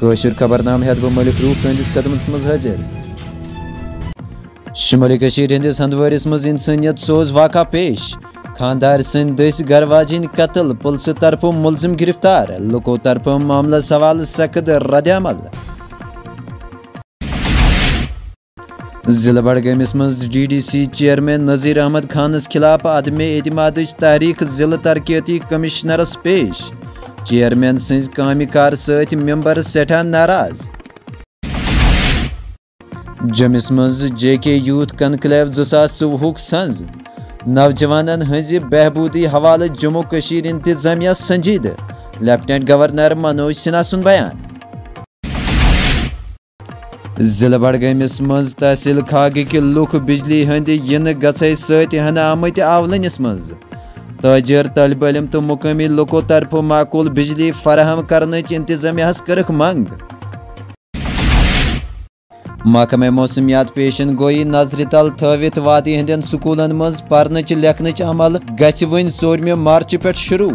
کٲشُر خبرنامہ ہیٚتھ بہٕ ملک روٗف تُہنٛدِس قدمس منٛز حٲضِر۔ شمٲلی کٔشیٖر ہٕنٛدِس ہندوٲرِس منٛز انسٲنیت سوز واقعہ پیش، خاندار سٕنٛدۍ دٔسۍ گھر واجیٚنۍ قتل، پُلسہٕ طرفہٕ مُلزِم گرفتار، لُکو طرفہٕ معاملس سوال سخت رد عمل۔ ضلع بڈگٲمِس منٛز DDC چیئرمین نذیر احمد خانس خلاف عدم اعتمادٕچ تحریٖک ضلع ترقیٲتی کمشنرس پیش، چیئرمین سٕنٛزِ کامہِ کار سۭتۍ ممبر سٮ۪ٹھاہ ناراض۔ جوٚمِس منٛز JK یوٗتھ کنکلیو 2024 سنٛز نوجوانن ہٕنٛزِ بہبوٗدی حوالہٕ جموں کشیٖر انتظامیہ سنجیدٕ، لیفٹیننٹ گورنر منوج سنہا سُنٛد بیان۔ ضلع بڈگٲمِس منٛز تحصیل کھاگٕکۍ لُکھ بجلی ہٕنٛدِ یِنہٕ گژھے سۭتۍ ہنا آمٕتۍ آولٕنِس منٛز، تٲجر، طٲلبہِ علم تہٕ مقٲمی لُکو طرفہٕ معقوٗل بجلی فراہم کرنٕچ انتظامیہس کٔرٕکھ منٛگ۔ محکمہ موسمیات پیشن گوئی نظرِ تل تھٲوِتھ وادی ہٕنٛدٮ۪ن سکوٗلن منٛز پرنٕچ لیکھنٕچ عمل گژھِ وۄنۍ 4 مارچ پٮ۪ٹھ شروٗع،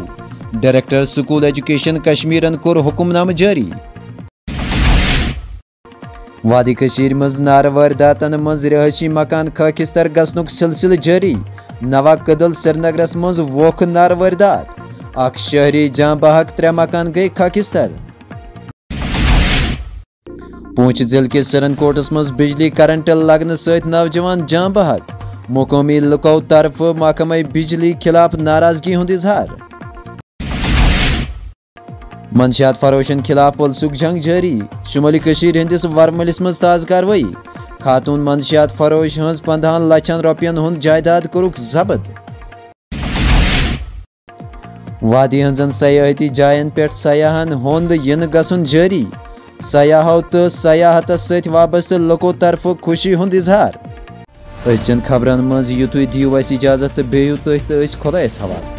ڈائریکٹر سکوٗل ایجوکیشن کشمیرن کوٚر حُکُم نامہٕ جٲری۔ وادی کٔشیٖرِ منٛز نارٕ وٲرۍداتن منٛز رِہٲیشی مکان خٲکِستر گژھنُک سلسلہٕ جٲری، نوا کدل سرینگرس منٛز ووکھٕ نارٕ وٲرۍدات، اکھ شہری جاں بحق 3 مکان گٔیہِ خٲکِستر۔ پوٗنٛچھ ضلعہٕ کِس سرن کوٹس منٛز بجلی کرنٹ لگنہٕ سۭتۍ نوجوان جاں بحق، مقٲمی لُکو طرفہٕ محکمہ بجلی خلاف ناراضگی ہُنٛد اظہار۔ منشیات فروشن خلاف پُلسُک جنگ جٲری، شمٲلی کٔشیٖر ہٕنٛدِس ورمُلِس منٛز تازٕ کاروٲیی، خاتوٗن منشیات فروش ہٕنٛز 15 لچھن رۄپین ہُنٛد جائیداد کوٚرُکھ ضبط۔ وادی ہٕنٛزن سیاحتی جاین پٮ۪ٹھ سیاحن ہُنٛد یِنہٕ گژھُن جٲری، سیاحو تہٕ سیاحتس سۭتۍ وابستہٕ لُکو طرفہٕ خوشی ہُنٛد اظہار۔ أزچٮ۪ن خبرن منٛز یِتُے، دِیِو اَسہِ اِجازت تہٕ بیٚہِو تُہۍ تہٕ أسۍ خۄدایس حوالہٕ۔